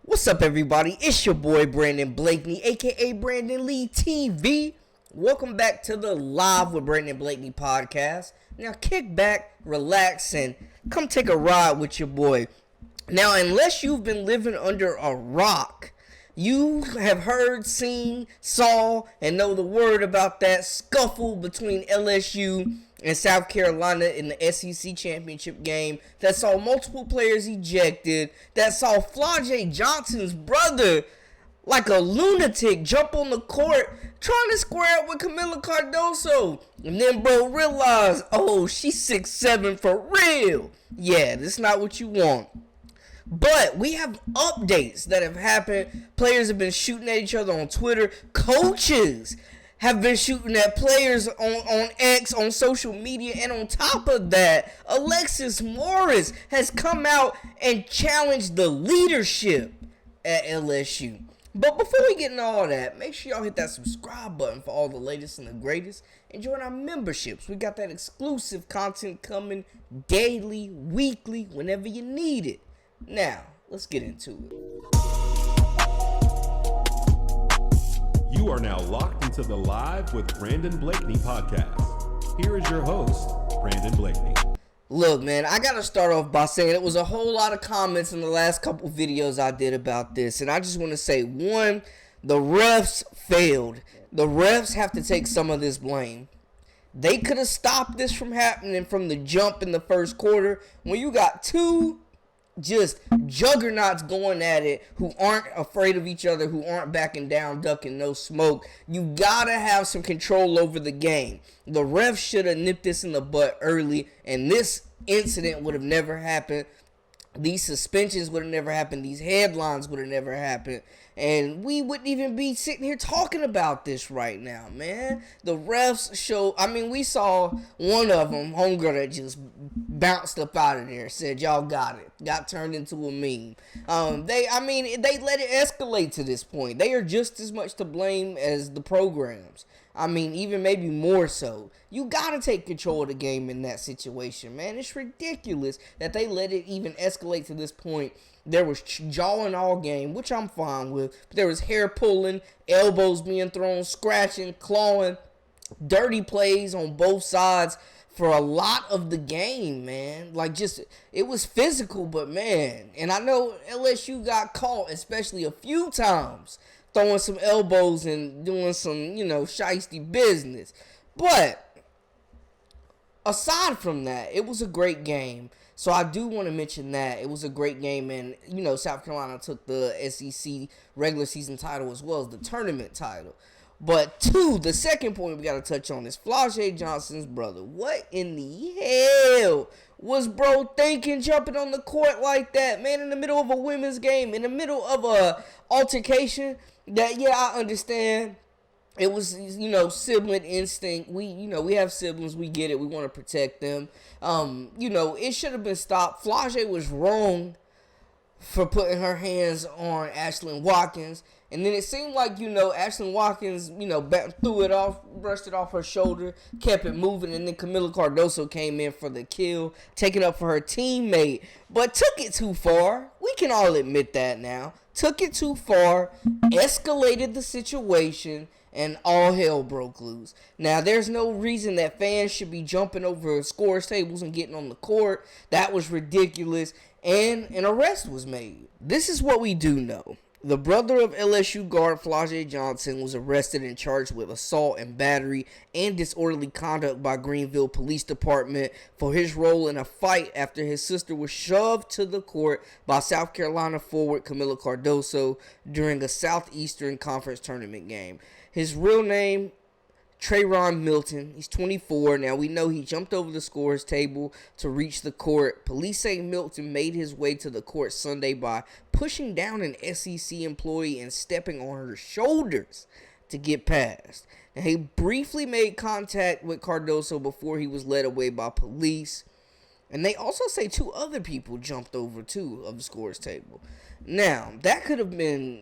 What's up, everybody? It's your boy Brandon Blakeney, aka Brandon Lee TV. Welcome back to the Live with Brandon Blakeney podcast. Now, kick back, relax, and come take a ride with your boy. Now, unless you've been living under a rock, you have heard, seen, saw, and know the word about that scuffle between LSU and South Carolina in the SEC championship game that saw multiple players ejected, that saw Flau'Jae Johnson's brother, like a lunatic, jump on the court trying to square up with Camila Cardoso. And then bro realized, oh, she's 6'7" for real. Yeah, this is not what you want. But we have updates that have happened. Players have been shooting at each other on Twitter. Coaches have been shooting at players on X, on social media. And on top of that, Alexis Morris has come out and challenged the leadership at LSU. But before we get into all that, make sure y'all hit that subscribe button for all the latest and the greatest. And join our memberships. We got that exclusive content coming daily, weekly, whenever you need it. Now, let's get into it. You are now locked into the Live with Brandon Blakeney podcast. Here is your host, Brandon Blakeney. Look, man, I got to start off by saying it was a whole lot of comments in the last couple videos I did about this. And I just want to say, one, the refs failed. The refs have to take some of this blame. They could have stopped this from happening from the jump in the first quarter. When you got two just juggernauts going at it who aren't afraid of each other, who aren't backing down, ducking, no smoke. You gotta have some control over the game. The refs should have nipped this in the butt early, and this incident would have never happened. These suspensions would have never happened. These headlines would have never happened. And we wouldn't even be sitting here talking about this right now, man. The refs we saw one of them, homegirl, that just bounced up out of there, said, y'all got it. Got turned into a meme. They let it escalate to this point. They are just as much to blame as the programs. Even maybe more so. You got to take control of the game in that situation, man. It's ridiculous that they let it even escalate to this point. There was jawing all game, which I'm fine with. But there was hair pulling, elbows being thrown, scratching, clawing, dirty plays on both sides for a lot of the game, man. It was physical, but man. And I know LSU got caught, especially a few times, throwing some elbows and doing some, shiesty business. But aside from that, it was a great game. So I do want to mention that. It was a great game, and, South Carolina took the SEC regular season title as well as the tournament title. But the second point we got to touch on is Flau'Jae Johnson's brother. What in the hell was bro thinking jumping on the court like that, man, in the middle of a women's game, in the middle of a altercation that, I understand. It was, sibling instinct. We have siblings. We get it. We want to protect them. It should have been stopped. Flau'Jae was wrong for putting her hands on Ashlyn Watkins. And then it seemed like, Ashlyn Watkins, threw it off, brushed it off her shoulder, kept it moving. And then Camila Cardoso came in for the kill, taking up for her teammate. But took it too far. We can all admit that now. Took it too far, escalated the situation, and all hell broke loose. Now, there's no reason that fans should be jumping over scores tables and getting on the court. That was ridiculous, and an arrest was made. This is what we do know. The brother of LSU guard Flau'Jae Johnson was arrested and charged with assault and battery and disorderly conduct by Greenville Police Department for his role in a fight after his sister was shoved to the court by South Carolina forward Camila Cardoso during a Southeastern Conference tournament game. His real name, Trayron Milton. He's 24. Now, we know he jumped over the scores table to reach the court. Police say Milton made his way to the court Sunday by pushing down an SEC employee and stepping on her shoulders to get past. Now, he briefly made contact with Cardoso before he was led away by police. And they also say two other people jumped over, too, of the scores table. Now, that could have been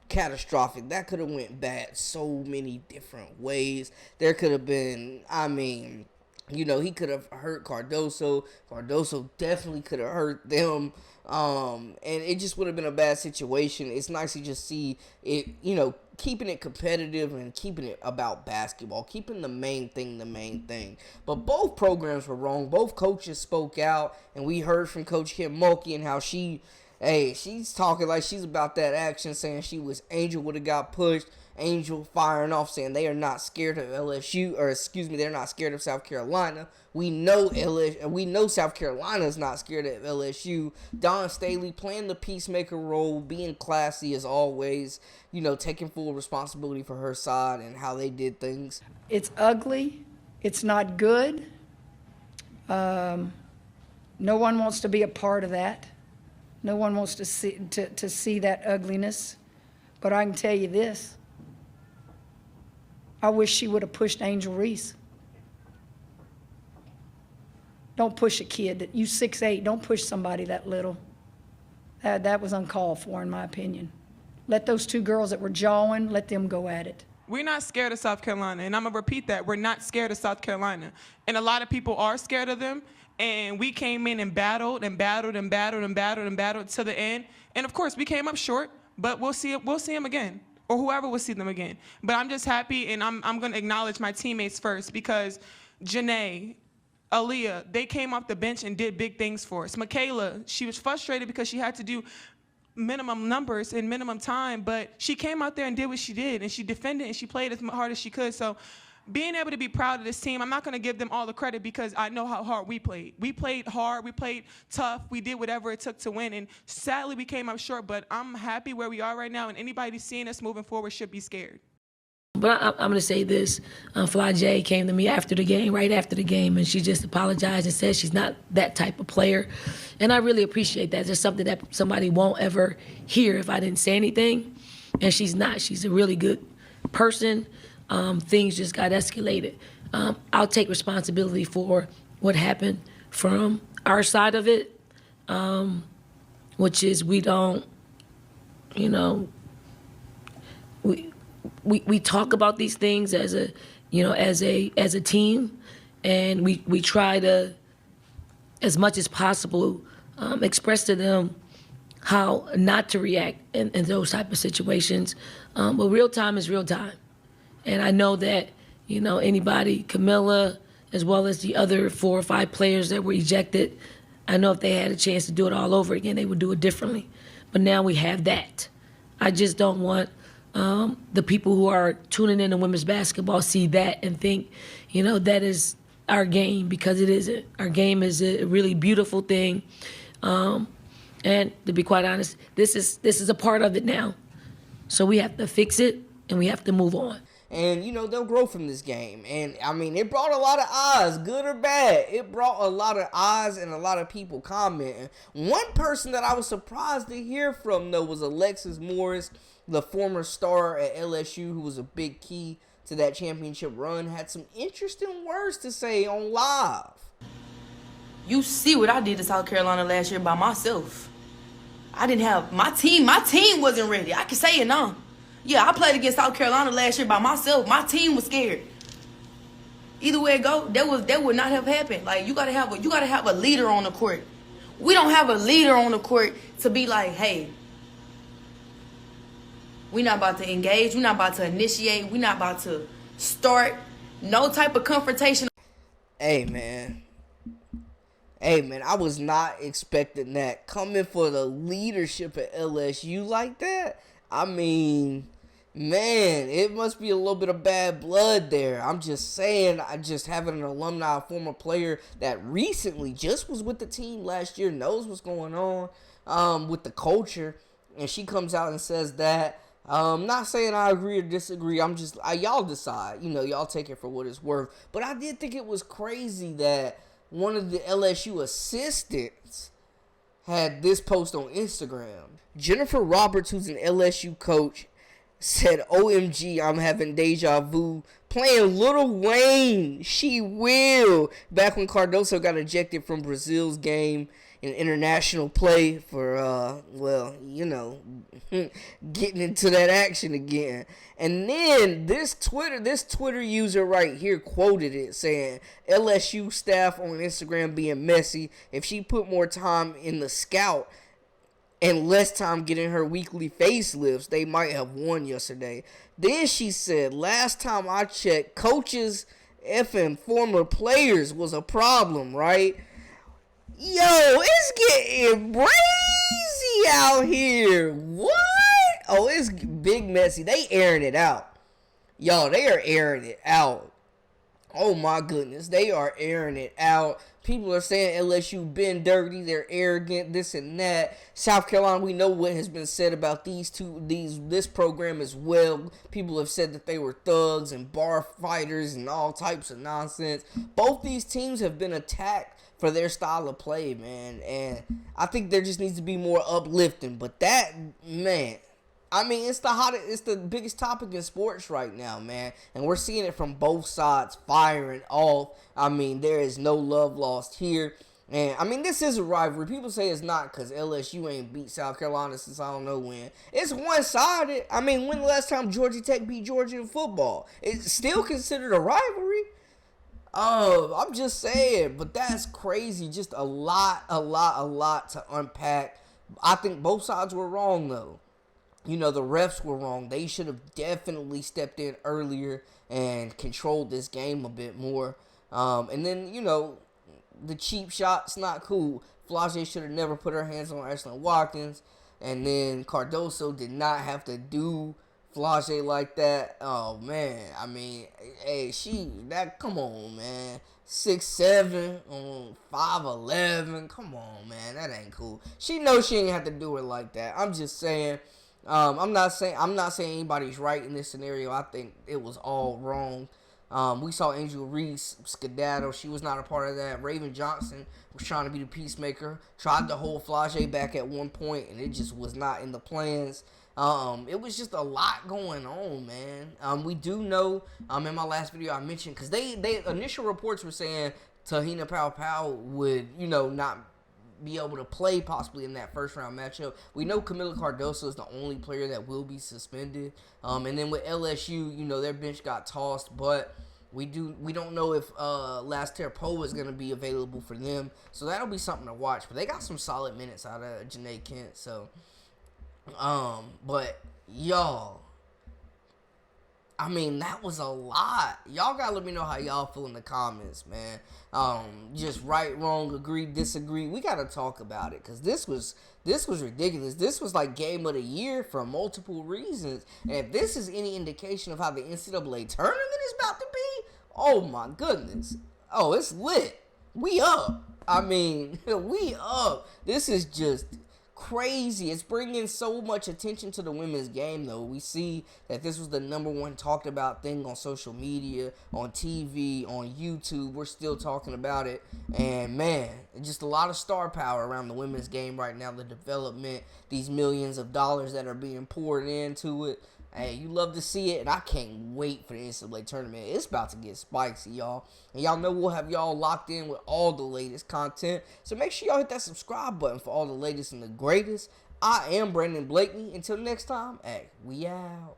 catastrophic. That could have went bad so many different ways. There could have been, He could have hurt Cardoso. Cardoso definitely could have hurt them. And it just would have been a bad situation. It's nice to just see it, keeping it competitive and keeping it about basketball, keeping the main thing. But both programs were wrong. Both coaches spoke out, and we heard from Coach Kim Mulkey and how she's talking like she's about that action, saying she was Angel would have got pushed. Angel firing off, saying they are not scared of LSU, they're not scared of South Carolina. We know South Carolina is not scared of LSU. Dawn Staley playing the peacemaker role, being classy as always, taking full responsibility for her side and how they did things. It's ugly. It's not good. No one wants to be a part of that. No one wants to see that ugliness. But I can tell you this. I wish she would have pushed Angel Reese. Don't push a kid. You 6'8", don't push somebody that little. That was uncalled for, in my opinion. Let those two girls that were jawing, let them go at it. We're not scared of South Carolina, and I'm going to repeat that. We're not scared of South Carolina. And a lot of people are scared of them, and we came in and battled to the end. And, of course, we came up short, but we'll see them again. Or whoever will see them again. But I'm just happy, and I'm going to acknowledge my teammates first, because Janae, Aaliyah, they came off the bench and did big things for us. Michaela, she was frustrated because she had to do minimum numbers in minimum time, but she came out there and did what she did, and she defended, and she played as hard as she could. So being able to be proud of this team, I'm not going to give them all the credit because I know how hard we played. We played hard. We played tough. We did whatever it took to win. And sadly, we came up short, but I'm happy where we are right now, and anybody seeing us moving forward should be scared. But I'm going to say this. Flau'Jae came to me right after the game, and she just apologized and said she's not that type of player. And I really appreciate that. It's something that somebody won't ever hear if I didn't say anything. And she's not. She's a really good person. Things just got escalated. I'll take responsibility for what happened from our side of it, which is we don't, we talk about these things as a team, and we try to, as much as possible, express to them how not to react in those type of situations. But real time is real time. And I know that, anybody, Camilla, as well as the other 4 or 5 players that were ejected, I know if they had a chance to do it all over again, they would do it differently. But now we have that. I just don't want the people who are tuning in to women's basketball see that and think, that is our game, because it isn't. Our game is a really beautiful thing. And to be quite honest, this is a part of it now. So we have to fix it, and we have to move on. And, they'll grow from this game. And, it brought a lot of eyes, good or bad. It brought a lot of eyes and a lot of people commenting. One person that I was surprised to hear from, though, was Alexis Morris, the former star at LSU, who was a big key to that championship run, had some interesting words to say on live. You see what I did to South Carolina last year by myself. I didn't have my team wasn't ready. I can say it now. Yeah, I played against South Carolina last year by myself. My team was scared. Either way it go, that would not have happened. Like, you gotta have a leader on the court. We don't have a leader on the court to be like, hey, we're not about to engage, we're not about to initiate, we're not about to start no type of confrontation. Hey man, I was not expecting that. Coming for the leadership at LSU like that, man, it must be a little bit of bad blood there. I'm just saying, just having an alumni, former player that recently just was with the team last year, knows what's going on with the culture, and she comes out and says that. Not saying I agree or disagree. Y'all decide. Y'all take it for what it's worth. But I did think it was crazy that one of the LSU assistants had this post on Instagram. Jennifer Roberts, who's an LSU coach, said, OMG, I'm having deja vu. Playing Lil Wayne, she will. Back when Cardoso got ejected from Brazil's game in international play for, getting into that action again. And then this Twitter user right here quoted it saying, LSU staff on Instagram being messy. If she put more time in the scout and less time getting her weekly facelifts, they might have won yesterday. Then she said, last time I checked, coaches effing former players was a problem, right? Yo, it's getting crazy out here. What? Oh, it's big messy. They airing it out. Yo, they are airing it out. Oh my goodness, they are airing it out. People are saying LSU been dirty, they're arrogant, this and that. South Carolina, we know what has been said about this program as well. People have said that they were thugs and bar fighters and all types of nonsense. Both these teams have been attacked for their style of play, man. And I think there just needs to be more uplifting. But that, man, I mean, it's the biggest topic in sports right now, man. And we're seeing it from both sides firing off. I mean, there is no love lost here. And, I mean, this is a rivalry. People say it's not because LSU ain't beat South Carolina since I don't know when. It's one-sided. I mean, when the last time Georgia Tech beat Georgia in football? It's still considered a rivalry. I'm just saying. But that's crazy. Just a lot to unpack. I think both sides were wrong, though. You know, the refs were wrong. They should have definitely stepped in earlier and controlled this game a bit more. And then, you know, the cheap shot's not cool. Flau'Jae should have never put her hands on Ashlyn Watkins. And then Cardoso did not have to do Flau'Jae like that. Oh, man. I mean, hey, come on, man. 6'7", 5'11". Come on, man. That ain't cool. She knows she ain't have to do it like that. I'm just saying. I'm not saying anybody's right in this scenario. I think it was all wrong. We saw Angel Reese skedaddle. She was not a part of that. Raven Johnson was trying to be the peacemaker. Tried to hold Flau'Jae back at one point, and it just was not in the plans. It was just a lot going on, man. We do know, in my last video I mentioned, because they initial reports were saying Tahina Powell would, not be able to play possibly in that first round matchup. We know Camila Cardoso is the only player that will be suspended. And then with LSU, their bench got tossed, but we don't know if Laster Poe is going to be available for them. So that'll be something to watch. But they got some solid minutes out of Janae Kent. So, but y'all, I mean, that was a lot. Y'all gotta let me know how y'all feel in the comments, man. Just right, wrong, agree, disagree. We gotta talk about it, because this was ridiculous. This was like game of the year for multiple reasons. And if this is any indication of how the NCAA tournament is about to be, oh my goodness. Oh, it's lit. We up. I mean, we up. This is just crazy. It's bringing so much attention to the women's game, though. We see that this was the number one talked about thing on social media, on TV, on YouTube. We're still talking about it. And man, just a lot of star power around the women's game right now. The development, these millions of dollars that are being poured into it. Hey, you love to see it, and I can't wait for the NCAA tournament. It's about to get spicy, y'all. And y'all know we'll have y'all locked in with all the latest content. So make sure y'all hit that subscribe button for all the latest and the greatest. I am Brandon Blakeney. Until next time, hey, we out.